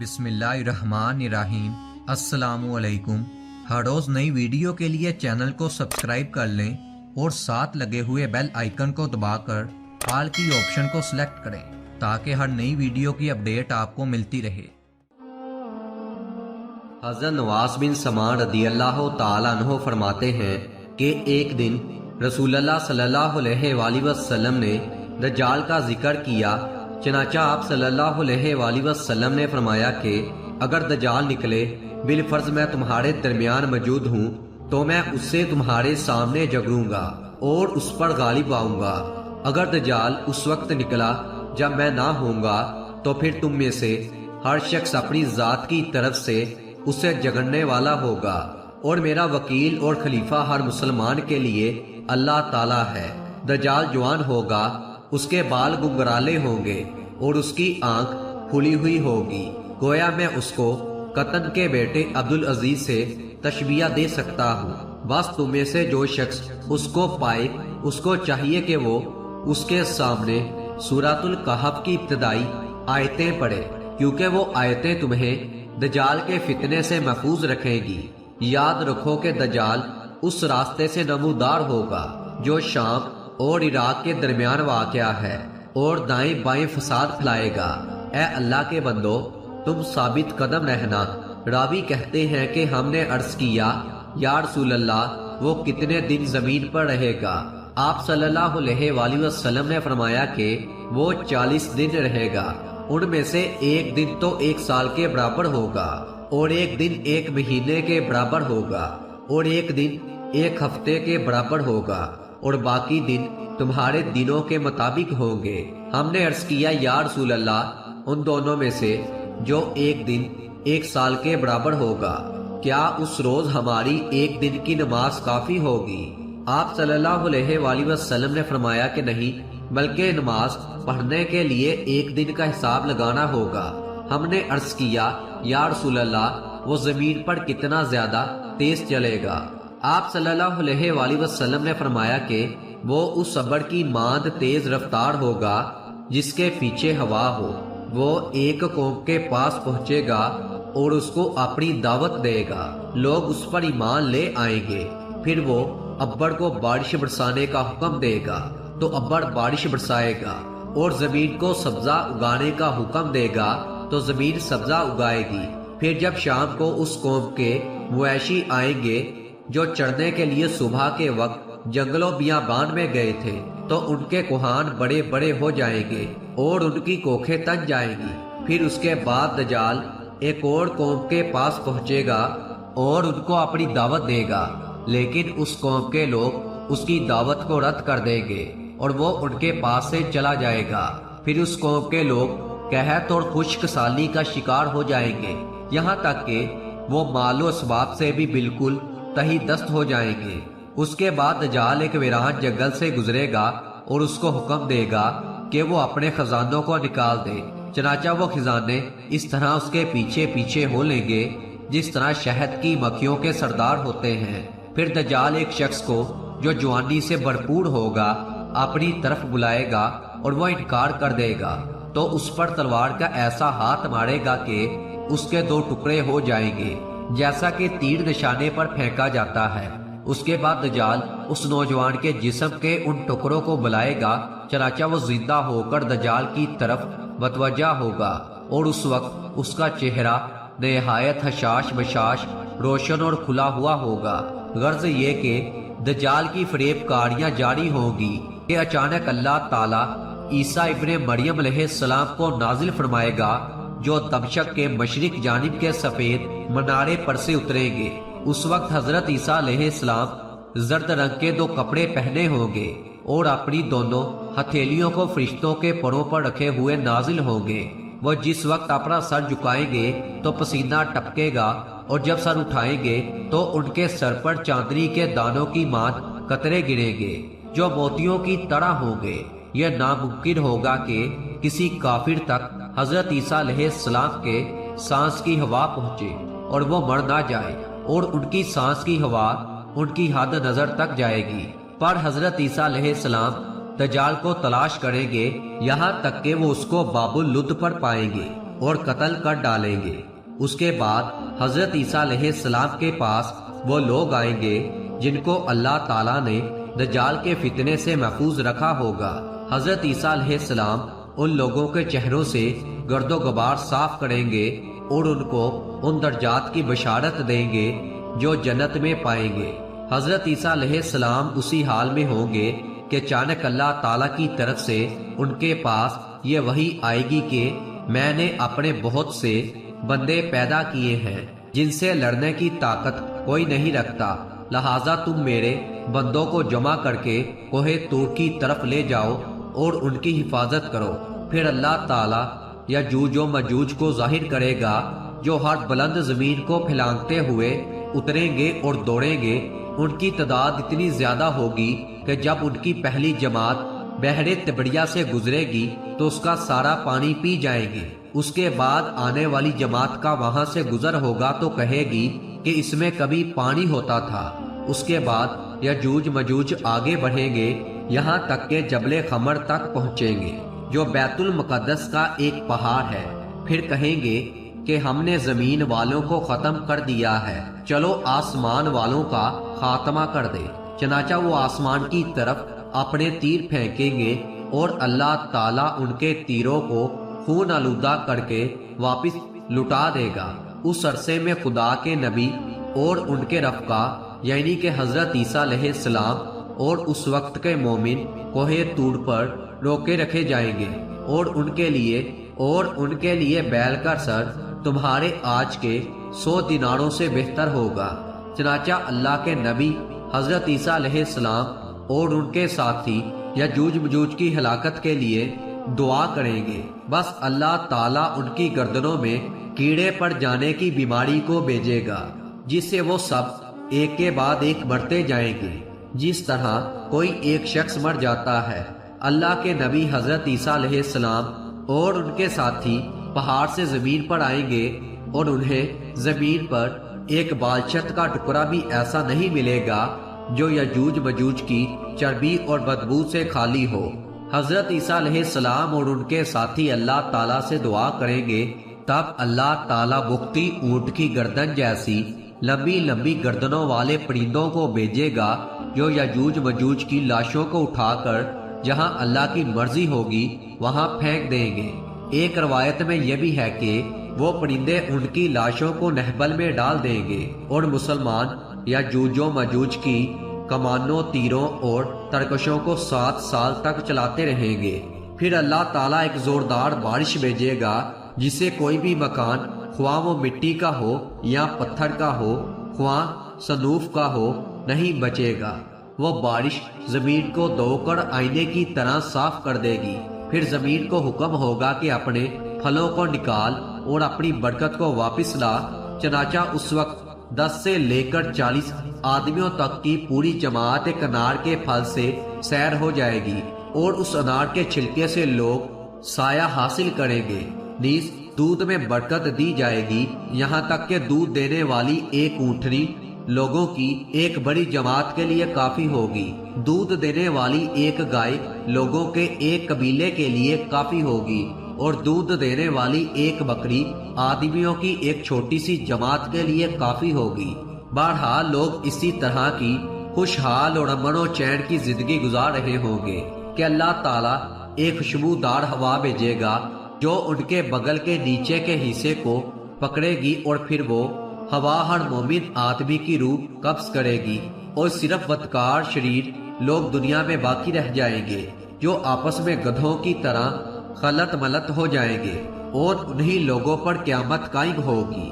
بسم اللہ الرحمن الرحیم۔ السلام علیکم۔ ہر روز نئی ویڈیو کے لیے چینل کو سبسکرائب کر لیں اور ساتھ لگے ہوئے بیل آئیکن کو دبا کر آل کی آپشن کو سلیکٹ کریں تاکہ ہر نئی ویڈیو کی اپڈیٹ آپ کو ملتی رہے۔ حضرت نواس بن سمان رضی اللہ تعالیٰ عنہ فرماتے ہیں کہ ایک دن رسول اللہ صلی اللہ علیہ وآلہ وسلم نے دجال کا ذکر کیا، چنانچہ آپ صلی اللہ علیہ وآلہ وسلم نے فرمایا کہ اگر دجال نکلے، بالفرض میں تمہارے درمیان موجود ہوں تو میں اس سے تمہارے سامنے جگڑوں گا اور اس پر غالب آؤں گا۔ اگر دجال اس وقت نکلا جب میں نہ ہوں گا تو پھر تم میں سے ہر شخص اپنی ذات کی طرف سے اسے جگڑنے والا ہوگا، اور میرا وکیل اور خلیفہ ہر مسلمان کے لیے اللہ تعالیٰ ہے۔ دجال جوان ہوگا، اس کے بال گنگرالے ہوں گے اور اس کی آنکھ کھلی ہوئی ہوگی، گویا میں اس کو قطن کے بیٹے عبدالعزیز سے تشبیہ دے سکتا ہوں۔ بس تم میں سے جو شخص اس کو پائے، اس کو چاہیے کہ وہ اس کے سامنے سورۃ الکہف کی ابتدائی آیتیں پڑھے، کیونکہ وہ آیتیں تمہیں دجال کے فتنے سے محفوظ رکھیں گی۔ یاد رکھو کہ دجال اس راستے سے نمودار ہوگا جو شام اور عراق کے درمیان واقع ہے، اور دائیں بائیں فساد پھیلائے گا۔ اے اللہ کے بندو، تم ثابت قدم رہنا۔ راوی کہتے ہیں کہ ہم نے عرض کیا، یا رسول اللہ، وہ کتنے دن زمین پر رہے گا؟ آپ صلی اللہ علیہ وآلہ وسلم نے فرمایا کہ وہ 40 دن رہے گا، ان میں سے ایک دن تو 1 سال کے برابر ہوگا، اور ایک دن 1 مہینے کے برابر ہوگا، اور ایک دن 1 ہفتے کے برابر ہوگا، اور باقی دن تمہارے دنوں کے مطابق ہوں گے۔ ہم نے عرض کیا، یا رسول اللہ، ان دونوں میں سے جو ایک دن 1 سال کے برابر ہوگا، کیا اس روز ہماری ایک دن کی نماز کافی ہوگی؟ آپ صلی اللہ علیہ وآلہ وسلم نے فرمایا کہ نہیں، بلکہ نماز پڑھنے کے لیے 1 دن کا حساب لگانا ہوگا۔ ہم نے عرض کیا، یا رسول اللہ، وہ زمین پر کتنا زیادہ تیز چلے گا؟ آپ صلی اللہ علیہ وآلہ وسلم نے فرمایا کہ وہ اس ابر کی ماند تیز رفتار ہوگا جس کے پیچھے ہوا ہو۔ وہ ایک قوم کے پاس پہنچے گا اور اس کو اپنی دعوت دے گا، لوگ اس پر ایمان لے آئیں گے، پھر وہ ابر کو بارش برسانے کا حکم دے گا تو ابر بارش برسائے گا، اور زمین کو سبزہ اگانے کا حکم دے گا تو زمین سبزہ اگائے گی۔ پھر جب شام کو اس قوم کے مویشی آئیں گے جو چرنے کے لیے صبح کے وقت جنگلوں بیابان میں گئے تھے، تو ان کے کوہان بڑے بڑے ہو جائیں گے اور ان کی کوکھیں تن جائیں گی۔ پھر اس کے بعد دجال ایک اور قوم کے پاس پہنچے گا اور ان کو اپنی دعوت دے گا، لیکن اس قوم کے لوگ اس کی دعوت کو رد کر دیں گے اور وہ ان کے پاس سے چلا جائے گا۔ پھر اس قوم کے لوگ قحط اور خشک سالی کا شکار ہو جائیں گے، یہاں تک کہ وہ مال و اسباب سے بھی بالکل تہی دست ہو جائیں گے۔ اس کے بعد دجال ایک ویران جنگل سے گزرے گا اور اس کو حکم دے گا کہ وہ اپنے خزانوں کو نکال دے، چنانچہ وہ خزانے اس طرح اس کے پیچھے پیچھے ہو لیں گے جس طرح شہد کی مکھیوں کے سردار ہوتے ہیں۔ پھر دجال ایک شخص کو جو جوانی سے بھرپور ہوگا اپنی طرف بلائے گا اور وہ انکار کر دے گا، تو اس پر تلوار کا ایسا ہاتھ مارے گا کہ اس کے 2 ٹکڑے ہو جائیں گے، جیسا کہ تیر نشانے پر پھینکا جاتا ہے۔ اس کے بعد دجال اس نوجوان کے جسم کے ان ٹکڑوں کو بلائے گا، چنانچہ وہ زندہ ہو کر دجال کی طرف متوجہ ہوگا، اور اس وقت اس کا چہرہ نہایت حشاش بشاش، روشن اور کھلا ہوا ہوگا۔ غرض یہ کہ دجال کی فریب کاریاں جاری ہوگی کہ اچانک اللہ تعالیٰ عیسیٰ ابن مریم علیہ السلام کو نازل فرمائے گا، جو دمشق کے مشرق جانب کے سفید منارے پر سے اتریں گے۔ اس وقت حضرت عیسیٰ علیہ السلام زرد رنگ کے 2 کپڑے پہنے ہوں گے اور اپنی دونوں ہتھیلیوں کو فرشتوں کے پروں پر رکھے ہوئے نازل ہوں گے۔ وہ جس وقت اپنا سر جھکائیں گے تو پسینہ ٹپکے گا، اور جب سر اٹھائیں گے تو ان کے سر پر چاندنی کے دانوں کی مانند قطرے گریں گے جو موتیوں کی طرح ہوں گے۔ یہ ناممکن ہوگا کہ کسی کافر تک حضرت عیسیٰ علیہ السلام کے سانس کی ہوا پہنچے اور وہ مر نہ جائے، اور ان کی سانس کی ہوا ان کی حد نظر تک جائے گی۔ پر حضرت عیسیٰ علیہ السلام دجال کو تلاش کریں گے، یہاں تک کہ وہ اس کو باب اللد پر پائیں گے۔ اور قتل کر ڈالیں گے۔ اس کے بعد حضرت عیسیٰ علیہ السلام کے پاس وہ لوگ آئیں گے جن کو اللہ تعالیٰ نے دجال کے فتنے سے محفوظ رکھا ہوگا۔ حضرت عیسیٰ علیہ السلام ان لوگوں کے چہروں سے گرد و غبار صاف کریں گے اور ان کو ان درجات کی بشارت دیں گے جو جنت میں پائیں گے۔ حضرت عیسیٰ علیہ السلام اسی حال میں ہوں گے کہ اچانک اللہ تعالیٰ کی طرف سے ان کے پاس یہ وحی آئے گی کہ میں نے اپنے بہت سے بندے پیدا کیے ہیں جن سے لڑنے کی طاقت کوئی نہیں رکھتا، لہٰذا تم میرے بندوں کو جمع کر کے کوہ طور کی طرف لے جاؤ اور ان کی حفاظت کرو۔ پھر اللہ تعالیٰ یاجوج و ماجوج کو ظاہر کرے گا جو ہر بلند زمین کو پھلانگتے ہوئے اتریں گے اور دوڑیں گے۔ ان کی تعداد اتنی زیادہ ہوگی کہ جب ان کی پہلی جماعت بحر تبریہ سے گزرے گی تو اس کا سارا پانی پی جائیں گے۔ اس کے بعد آنے والی جماعت کا وہاں سے گزر ہوگا تو کہے گی کہ اس میں کبھی پانی ہوتا تھا۔ اس کے بعد یاجوج ماجوج آگے بڑھیں گے یہاں تک کہ جبل خمر تک پہنچیں گے جو بیت المقدس کا ایک پہاڑ ہے۔ پھر کہیں گے کہ ہم نے زمین والوں کو ختم کر دیا ہے، چلو آسمان والوں کا خاتمہ کر دے۔ چنانچہ وہ آسمان کی طرف اپنے تیر پھینکیں گے اور اللہ تعالیٰ ان کے تیروں کو خون آلودہ کر کے واپس لٹا دے گا۔ اس عرصے میں خدا کے نبی اور ان کے رفقا یعنی کہ حضرت عیسیٰ علیہ السلام اور اس وقت کے مومن کوہ طور پر روکے رکھے جائیں گے اور ان کے لیے بیل کا سر تمہارے آج کے 100 دیناروں سے بہتر ہوگا۔ چنانچہ اللہ کے نبی حضرت عیسیٰ علیہ السلام اور ان کے ساتھی یاجوج ماجوج کی ہلاکت کے لیے دعا کریں گے۔ بس اللہ تعالیٰ ان کی گردنوں میں کیڑے پڑ جانے کی بیماری کو بھیجے گا جس سے وہ سب ایک کے بعد ایک بڑھتے جائیں گے، جس طرح کوئی ایک شخص مر جاتا ہے۔ اللہ کے نبی حضرت عیسیٰ علیہ السلام اور ان کے ساتھی پہاڑ سے زمین پر آئیں گے اور انہیں زمین پر ایک بالشت کا ٹکڑا بھی ایسا نہیں ملے گا جو یاجوج ماجوج کی چربی اور بدبو سے خالی ہو۔ حضرت عیسیٰ علیہ السلام اور ان کے ساتھی اللہ تعالیٰ سے دعا کریں گے، تب اللہ تعالیٰ بغتی اونٹ کی گردن جیسی لمبی لمبی گردنوں والے پرندوں کو بھیجے گا جو یاجوج ماجوج کی لاشوں کو اٹھا کر جہاں اللہ کی مرضی ہوگی وہاں پھینک دیں گے۔ ایک روایت میں یہ بھی ہے کہ وہ پرندے ان کی لاشوں کو نہبل میں ڈال دیں گے اور مسلمان یاجوج و ماجوج کی کمانوں، تیروں اور ترکشوں کو 7 سال تک چلاتے رہیں گے۔ پھر اللہ تعالیٰ ایک زوردار بارش بھیجے گا جس سے کوئی بھی مکان، خواہ وہ مٹی کا ہو یا پتھر کا ہو، خواہ صنوف کا ہو، نہیں بچے گا۔ وہ بارش زمین کو دھو کر آئینے کی طرح صاف کر دے گی۔ پھر زمین کو حکم ہوگا کہ اپنے پھلوں کو نکال اور اپنی برکت کو واپس لا۔ چنانچہ اس وقت 10 سے لے کر 40 آدمیوں تک کی پوری جماعت ایک انار کے پھل سے سیر ہو جائے گی اور اس انار کے چھلکے سے لوگ سایہ حاصل کریں گے۔ نیز دودھ میں برکت دی جائے گی، یہاں تک کہ دودھ دینے والی ایک اونٹنی لوگوں کی ایک بڑی جماعت کے لیے کافی ہوگی۔ دودھ دینے والی ایک گائے لوگوں کے ایک قبیلے کے لیے کافی ہوگی اور دودھ دینے والی ایک بکری آدمیوں کی ایک چھوٹی سی جماعت کے لیے کافی ہوگی۔ بہرحال لوگ اسی طرح کی خوشحال اور امن و چین کی زندگی گزار رہے ہوں گے کہ اللہ تعالیٰ ایک خوشبودار ہوا بھیجے گا جو ان کے بغل کے نیچے کے حصے کو پکڑے گی اور پھر وہ ہوا ہر مومن آدمی کی روح قبض کرے گی اور صرف بدکار شریر لوگ دنیا میں باقی رہ جائیں گے جو آپس میں گدھوں کی طرح خلط ملط ہو جائیں گے اور انہی لوگوں پر قیامت قائم ہوگی۔